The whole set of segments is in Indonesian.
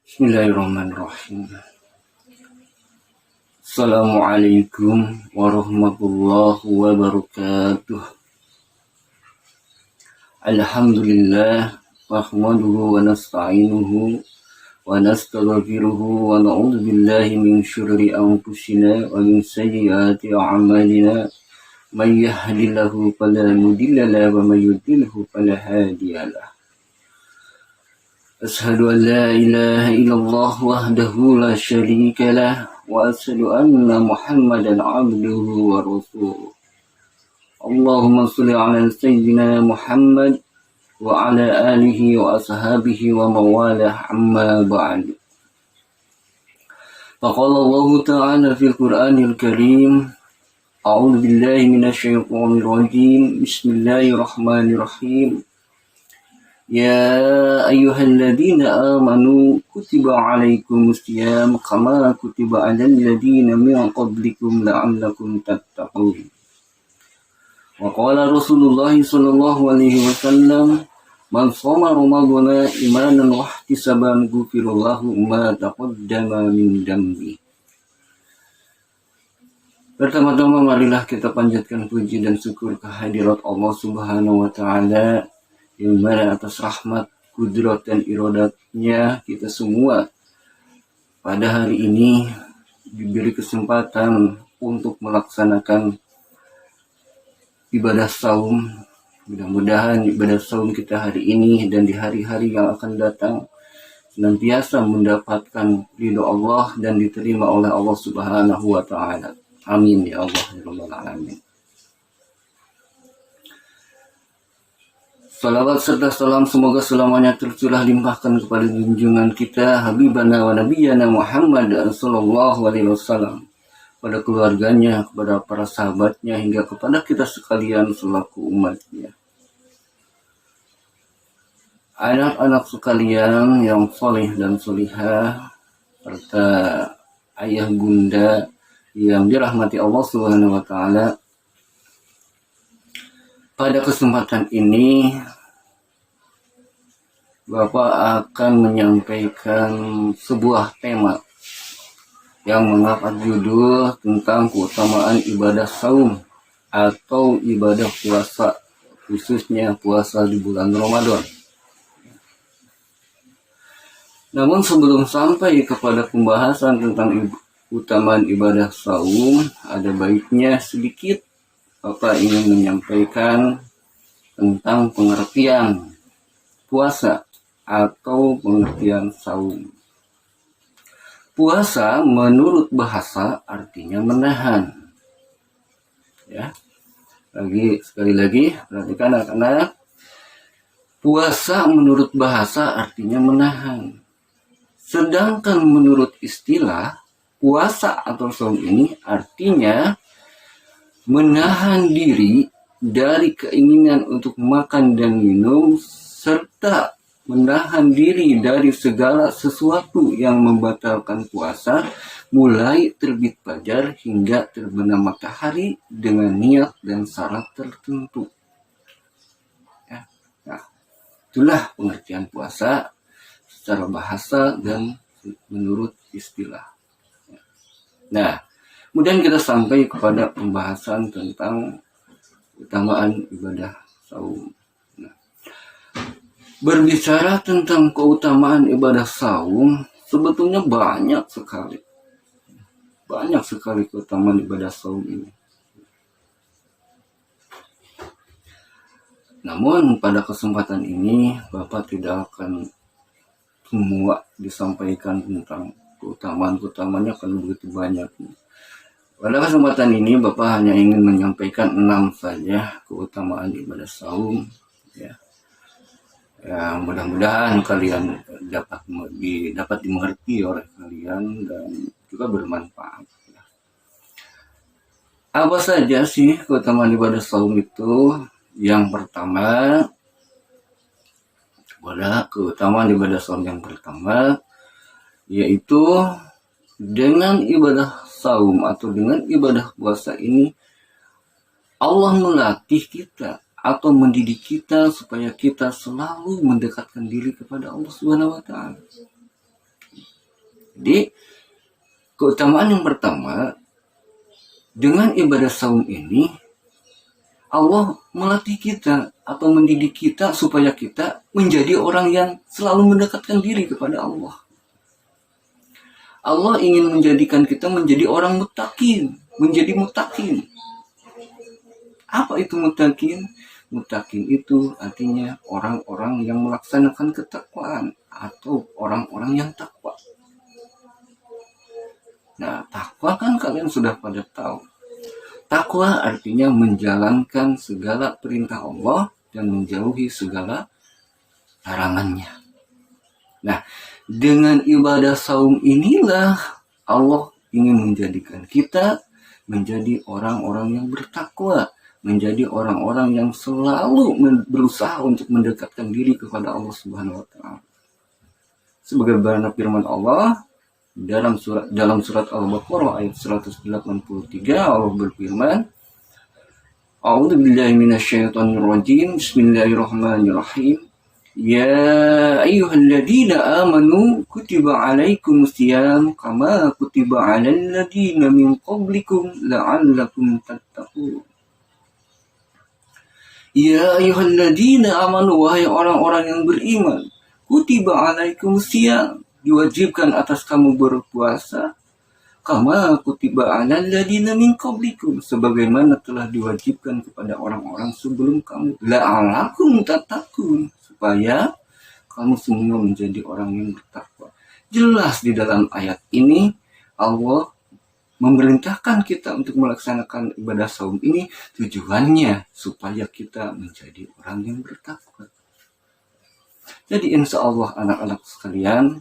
Bismillahirrahmanirrahim. Assalamualaikum warahmatullahi wabarakatuh. Alhamdulillah nahmaduhu wa nasta'inuhu wa nastaghfiruhu wa na'udzu billahi min syururi anfusina wa min sayyiati a'malina. May yahdihillahu fala mudilla lahu wa may yudlilhu fala hadiya lahu. أشهد أن لا إله إلا الله وحده لا شريك له وأشهد أن محمدا عبده ورسوله اللهم صل على سيدنا محمد وعلى آله وأصحابه ومن والاه أما بعد فقال الله تعالى في القرآن الكريم أعوذ بالله من الشيطان الرجيم بسم الله الرحمن الرحيم يا أيها الذين آمنوا كتب عليكم الصيام كما كتب على الذين من قبلكم لعلكم تتقون وقال رسول الله صلى الله عليه وسلم من صام رمضان إيمانا واحتسابا غفر له ما تقدم من ذنبه. Pertama-tama marilah kita panjatkan puji dan syukur kehadirat Allah Subhanahu wa Ta'ala, yang mana atas rahmat, kudrat dan iradatnya kita semua pada hari ini diberi kesempatan untuk melaksanakan ibadah saum. Mudah-mudahan ibadah saum kita hari ini dan di hari-hari yang akan datang senantiasa mendapatkan ridho Allah dan diterima oleh Allah Subhanahu wa Ta'ala. Amin ya Allah ya Rabbal alamin. Salawat serta salam semoga selamanya tercurah limpahkan kepada junjungan kita Habibana wa Nabiyana Muhammad sallallahu alaihi wasallam, pada keluarganya, kepada para sahabatnya, hingga kepada kita sekalian selaku umatnya. Anak-anak sekalian yang soleh dan solihah, serta ayah bunda yang dirahmati Allah Subhanahu wa Ta'ala, pada kesempatan ini Bapak akan menyampaikan sebuah tema yang mengangkat judul tentang keutamaan ibadah saum atau ibadah puasa, khususnya puasa di bulan Ramadan. Namun sebelum sampai kepada pembahasan tentang keutamaan ibadah saum, ada baiknya sedikit Bapak ingin menyampaikan tentang pengertian puasa atau pengertian saum. Puasa menurut bahasa artinya menahan. Ya. Sekali lagi perhatikan anak-anak. Puasa menurut bahasa artinya menahan. Sedangkan menurut istilah, puasa atau saum ini artinya menahan diri dari keinginan untuk makan dan minum, serta menahan diri dari segala sesuatu yang membatalkan puasa, mulai terbit fajar hingga terbenam matahari dengan niat dan syarat tertentu. Ya. Nah, itulah pengertian puasa secara bahasa dan menurut istilah. Nah, kemudian kita sampai kepada pembahasan tentang keutamaan ibadah saum. Nah, berbicara tentang keutamaan ibadah saum, sebetulnya banyak sekali keutamaan ibadah saum ini. Namun pada kesempatan ini Bapak tidak akan semua disampaikan tentang keutamaan-keutamaannya, karena begitu banyak. Pada kesempatan ini Bapak hanya ingin menyampaikan 6 saja keutamaan ibadah saum, ya. Ya, mudah-mudahan kalian dapat dimengerti oleh kalian dan juga bermanfaat. Ya. Apa saja sih keutamaan ibadah saum itu? Yang pertama, keutamaan ibadah saum yang pertama yaitu dengan ibadah saum atau dengan ibadah puasa ini Allah melatih kita atau mendidik kita supaya kita selalu mendekatkan diri kepada Allah Subhanahu wa Ta'ala. Jadi keutamaan yang pertama, dengan ibadah saum ini Allah melatih kita atau mendidik kita supaya kita menjadi orang yang selalu mendekatkan diri kepada Allah. Allah ingin menjadikan kita menjadi orang mutakin, menjadi mutakin. Apa itu mutakin? Mutakin itu artinya orang-orang yang melaksanakan ketakwaan atau orang-orang yang takwa. Nah, takwa kan kalian sudah pada tahu. Takwa artinya menjalankan segala perintah Allah dan menjauhi segala larangannya. Nah, dengan ibadah saum inilah Allah ingin menjadikan kita menjadi orang-orang yang bertakwa, menjadi orang-orang yang selalu berusaha untuk mendekatkan diri kepada Allah Subhanahu wa taala. Sebagaimana firman Allah dalam surat Al-Baqarah ayat 183, Allah berfirman, A'udzubillahi minasyaitonirrajim. Bismillahirrahmanirrahim. Ya ayyuhalladzina amanu kutiba alaikumusiyam kama kutiba alal ladzina min qablikum la'allakum tattaqun. Ya ayyuhalladzina amanu, wahai orang-orang yang beriman, kutiba alaikumusiyam, diwajibkan atas kamu berpuasa, kama kutiba alal ladzina min qablikum, sebagaimana telah diwajibkan kepada orang-orang sebelum kamu, la'allakum tattaqun, supaya kamu semua menjadi orang yang bertakwa. Jelas di dalam ayat ini Allah memerintahkan kita untuk melaksanakan ibadah saum ini, tujuannya supaya kita menjadi orang yang bertakwa. Jadi insya Allah anak-anak sekalian,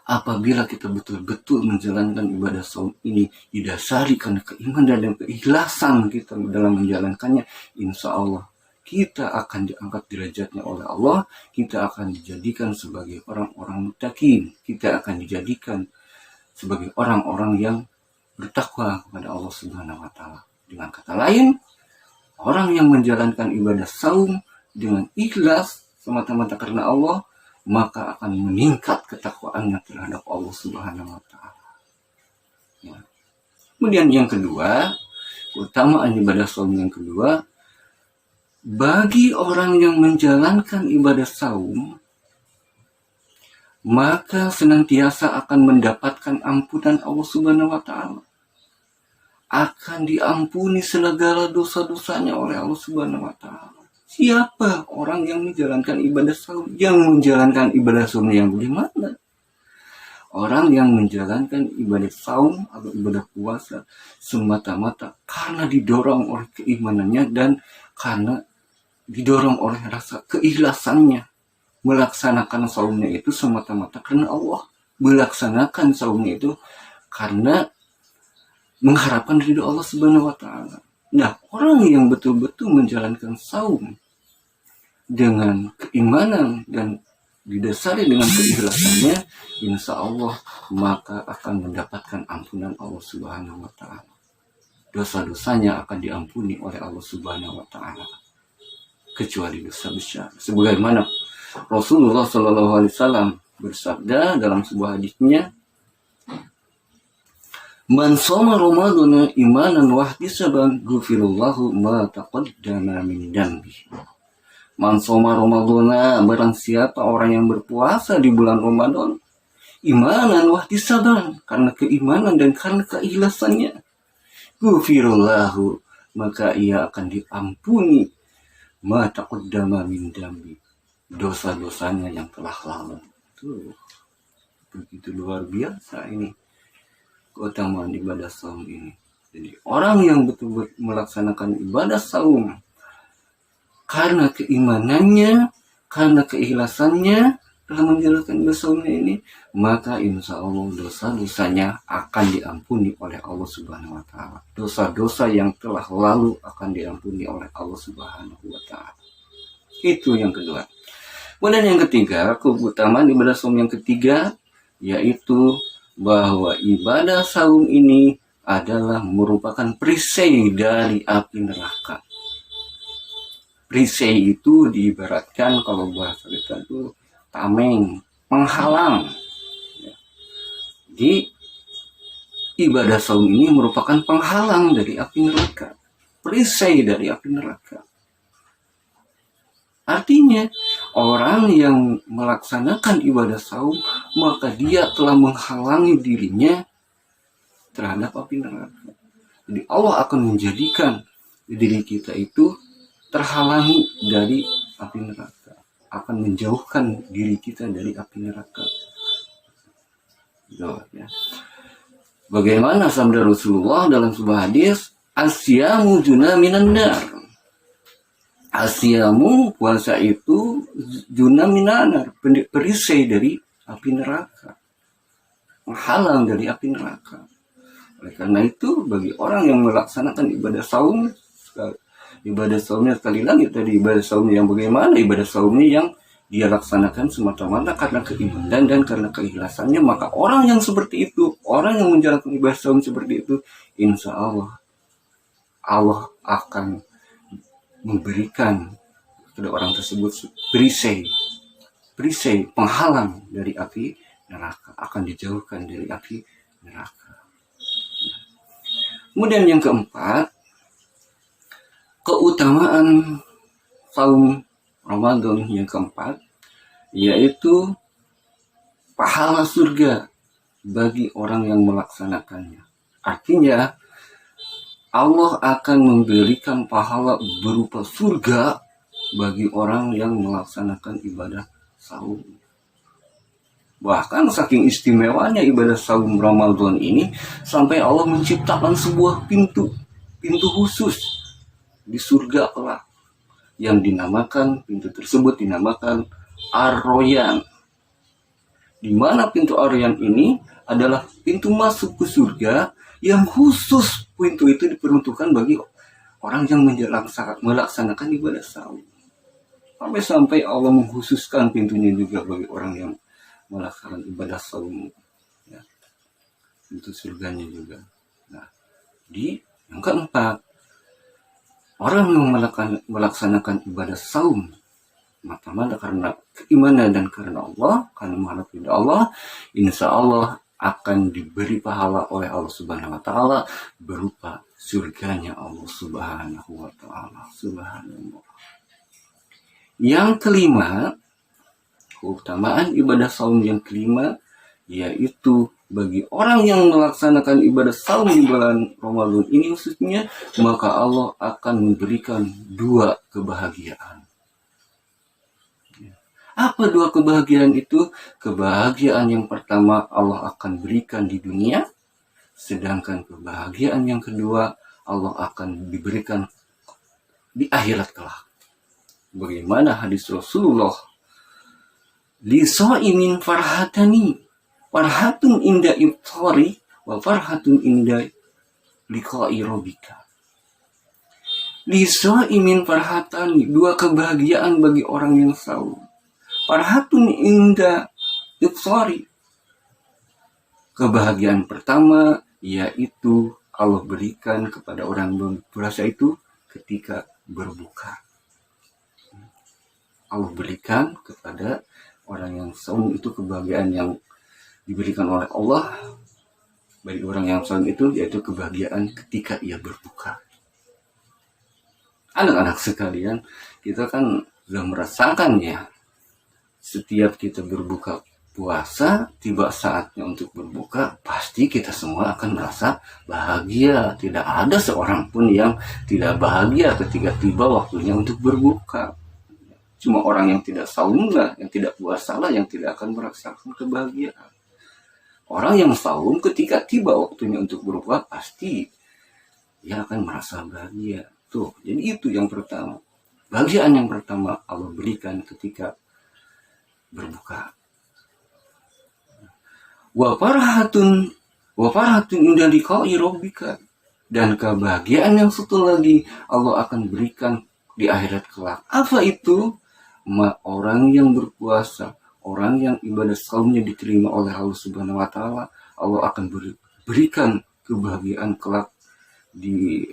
apabila kita betul-betul menjalankan ibadah saum ini didasari karena keimanan dan keikhlasan kita dalam menjalankannya, insya Allah kita akan diangkat derajatnya oleh Allah, kita akan dijadikan sebagai orang-orang muttaqin, kita akan dijadikan sebagai orang-orang yang bertakwa kepada Allah Subhanahu wa taala. Dengan kata lain, orang yang menjalankan ibadah saum dengan ikhlas semata-mata karena Allah, maka akan meningkat ketakwaannya terhadap Allah Subhanahu wa taala. Ya. Kemudian yang kedua, keutamaan ibadah saum yang kedua, bagi orang yang menjalankan ibadah saum, maka senantiasa akan mendapatkan ampunan Allah Subhanahu wa taala. Akan diampuni segala dosa-dosanya oleh Allah Subhanahu wa taala. Siapa orang yang menjalankan ibadah saum? Yang menjalankan ibadah saum yang bagaimana? Orang yang menjalankan ibadah saum atau ibadah puasa semata-mata karena didorong oleh keimanannya dan karena didorong oleh rasa keikhlasannya. Melaksanakan saumnya itu semata-mata karena Allah. Melaksanakan saumnya itu karena mengharapkan ridho Allah Subhanahu wa taala. Nah, orang yang betul-betul menjalankan saum dengan keimanan dan didasari dengan keikhlasannya, insya Allah maka akan mendapatkan ampunan Allah Subhanahu wa taala. Dosa-dosanya akan diampuni oleh Allah Subhanahu wa taala, kecuali dosa besar. Sebagaimana Rasulullah Shallallahu Alaihi Wasallam bersabda dalam sebuah hadisnya, "Man shoma Ramadana imanan wa ihtisaban ghufirallahu ma taqaddama min dambi." Man shoma Ramadana, barang siapa orang yang berpuasa di bulan Ramadan imanan wa ihtisaban, karena keimanan dan karena keikhlasannya, ghufirallahu, maka ia akan diampuni ma taqaddama min dambi, dosa-dosanya yang telah lalu. Tuh, begitu luar biasa ini keutamaan ibadah saum ini. Jadi orang yang betul-betul melaksanakan ibadah saum karena keimanannya, karena keikhlasannya telah menjalankan ibadah saumnya ini, maka insya Allah dosa-dosanya akan diampuni oleh Allah Subhanahu wa taala. Dosa-dosa yang telah lalu akan diampuni oleh Allah Subhanahu wa taala. Itu yang kedua. Kemudian yang ketiga, keutamaan ibadah saum yang ketiga, yaitu bahwa ibadah saum ini adalah merupakan perisai dari api neraka. Perisai itu diibaratkan kalau bahasa kita itu tameng, menghalang. Jadi ibadah saum ini merupakan penghalang dari api neraka, perisai dari api neraka. Artinya, orang yang melaksanakan ibadah saum, maka dia telah menghalangi dirinya terhadap api neraka. Jadi Allah akan menjadikan diri kita itu terhalangi dari api neraka, akan menjauhkan diri kita dari api neraka. Ya. Bagaimana sabda Rasulullah dalam sebuah hadis, asyamu juna minan nar. Asyamu, puasa itu juna minan nar, perisai dari api neraka, menghalang dari api neraka. Oleh karena itu, bagi orang yang melaksanakan ibadah saumnya sekali lagi tadi, ibadah saumnya yang bagaimana? Ibadah saumnya yang dia laksanakan semata-mata karena keimanan dan karena keikhlasannya, maka orang yang seperti itu, orang yang menjalankan ibadah saum seperti itu, insya Allah akan memberikan kepada orang tersebut perisai penghalang dari api neraka, akan dijauhkan dari api neraka. Kemudian yang keempat, keutamaan saum Ramadan yang keempat, yaitu pahala surga bagi orang yang melaksanakannya. Artinya, Allah akan memberikan pahala berupa surga bagi orang yang melaksanakan ibadah saum. Bahkan saking istimewanya ibadah saum Ramadan ini, sampai Allah menciptakan sebuah pintu khusus di surga kelak, yang pintu tersebut dinamakan Ar-Royan. Di mana pintu Ar-Royan ini adalah pintu masuk ke surga yang khusus. Pintu itu diperuntukkan bagi orang yang melaksanakan ibadah saum. Sampai Allah mengkhususkan pintunya juga bagi orang yang melaksanakan ibadah saum, ya, pintu surganya juga. Nah, di yang keempat, orang yang melaksanakan ibadah saum mata-mata karena keimanan dan karena Allah, karena mengharap ridha Allah, insya Allah akan diberi pahala oleh Allah Subhanahu wa Ta'ala berupa surganya Allah Subhanahu wa Ta'ala. Subhanallah. Yang kelima, keutamaan ibadah saum yang kelima, yaitu bagi orang yang melaksanakan ibadah saum di bulan Ramadan ini khususnya, maka Allah akan memberikan dua kebahagiaan. Apa dua kebahagiaan itu? Kebahagiaan yang pertama Allah akan berikan di dunia, sedangkan kebahagiaan yang kedua Allah akan diberikan di akhirat kelak. Bagaimana hadis Rasulullah? Li sha'imin farhatani, farhatun inda iftari wa farhatun inda liqa'i rabbika. Li sha'imin farhatani, dua kebahagiaan bagi orang yang saum. Farhatun inda iftari, kebahagiaan pertama yaitu Allah berikan kepada orang berpuasa itu ketika berbuka. Allah berikan kepada orang yang saum itu kebahagiaan yang diberikan oleh Allah bagi orang yang saum itu, yaitu kebahagiaan ketika ia berbuka. Anak-anak sekalian, kita kan sudah merasakan ya, setiap kita berbuka puasa, tiba saatnya untuk berbuka, pasti kita semua akan merasa bahagia. Tidak ada seorang pun yang tidak bahagia ketika tiba waktunya untuk berbuka. Cuma orang yang tidak saum lah, yang tidak puasa lah, yang tidak akan merasakan kebahagiaan. Orang yang saum ketika tiba waktunya untuk berbuka, pasti dia akan merasa bahagia. Tuh, jadi itu yang pertama. Bahagiaan yang pertama Allah berikan ketika berbuka. Wa farhatun inda liqa'i rabbika, dan kebahagiaan yang satu lagi Allah akan berikan di akhirat kelak. Apa itu? Orang yang berpuasa, orang yang ibadah saumnya diterima oleh Allah Subhanahu wa Ta'ala, Allah akan berikan kebahagiaan kelak di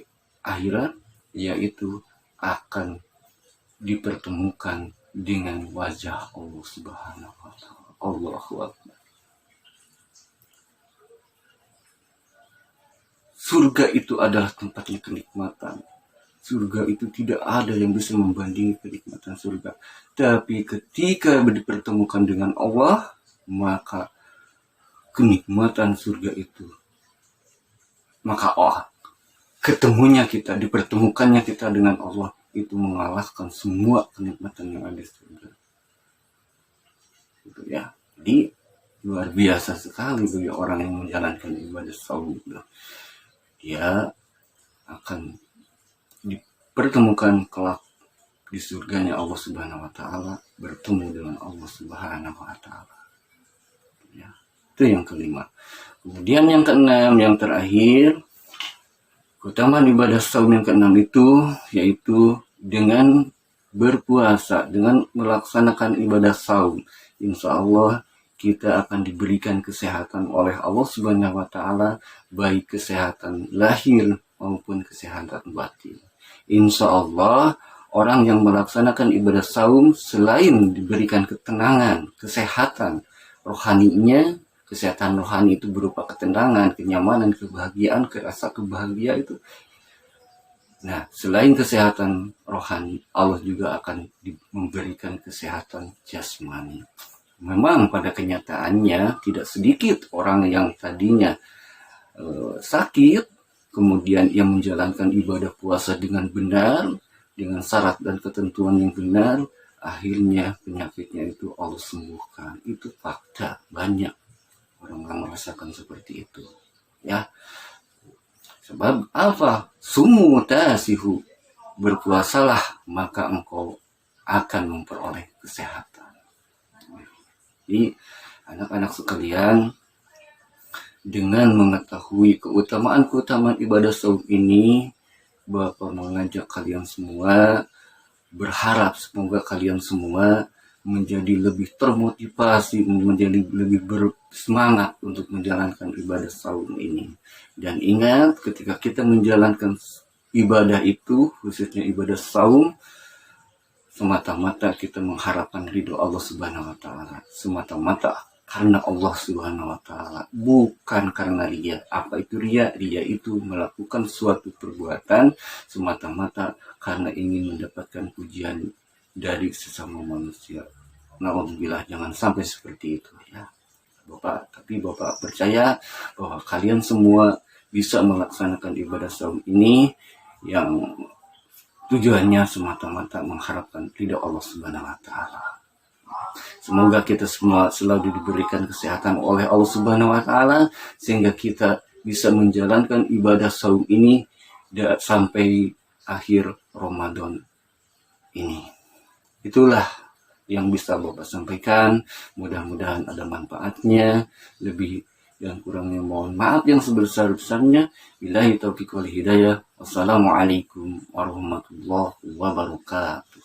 akhirat, yaitu akan dipertemukan dengan wajah Allah Subhanahu wa Ta'ala. Allahu Akbar. surga itu adalah tempatnya kenikmatan. Surga itu tidak ada yang bisa membandingi kenikmatan surga. Tapi ketika dipertemukan dengan Allah, maka kenikmatan surga itu, maka ketemunya kita, dipertemukannya kita dengan Allah, itu mengalahkan semua kenikmatan yang ada di surga. Gitu ya. Jadi luar biasa sekali bagi orang yang menjalankan ibadah saum. Dia akan dipertemukan kelak di surganya Allah Subhanahu wa taala, bertemu dengan Allah Subhanahu wa taala. Ya. Itu yang kelima. Kemudian yang keenam, yang terakhir, keutamaan ibadah saum yang keenam itu yaitu dengan berpuasa, dengan melaksanakan ibadah saum, insya Allah kita akan diberikan kesehatan oleh Allah Subhanahu wa taala, baik kesehatan lahir maupun kesehatan batin. Insya Allah orang yang melaksanakan ibadah saum selain diberikan ketenangan, kesehatan rohaninya, kesehatan rohani itu berupa ketenangan, kenyamanan, kebahagiaan, rasa kebahagiaan itu. Nah, selain kesehatan rohani, Allah juga akan memberikan kesehatan jasmani. Memang pada kenyataannya tidak sedikit orang yang tadinya sakit, kemudian ia menjalankan ibadah puasa dengan benar, dengan syarat dan ketentuan yang benar, akhirnya penyakitnya itu Allah sembuhkan. Itu fakta, banyak orang-orang merasakan seperti itu. Ya, sebab apa? Sumu tasihu, berpuasalah maka engkau akan memperoleh kesehatan. Jadi anak-anak sekalian, dengan mengetahui keutamaan-keutamaan ibadah saum ini, Bapak mengajak kalian semua, berharap semoga kalian semua menjadi lebih termotivasi, menjadi lebih bersemangat untuk menjalankan ibadah saum ini. Dan ingat, ketika kita menjalankan ibadah itu, khususnya ibadah saum, semata-mata kita mengharapkan ridho Allah Subhanahu wa taala, semata-mata karena Allah Subhanahu wa taala, bukan karena ria. Apa itu ria? Ria itu melakukan suatu perbuatan semata-mata karena ingin mendapatkan pujian dari sesama manusia. Nauzubillah, jangan sampai seperti itu ya Bapak. Tapi Bapak percaya bahwa kalian semua bisa melaksanakan ibadah saum ini yang tujuannya semata-mata mengharapkan ridha Allah Subhanahu wa taala. Semoga kita semua selalu diberikan kesehatan oleh Allah Subhanahu wa taala sehingga kita bisa menjalankan ibadah saum ini sampai akhir Ramadan ini. Itulah yang bisa Bapak sampaikan. Mudah-mudahan ada manfaatnya. Lebih dan kurangnya mohon maaf yang sebesar-besarnya. Billahi taufiq wal hidayah. Wassalamualaikum warahmatullahi wabarakatuh.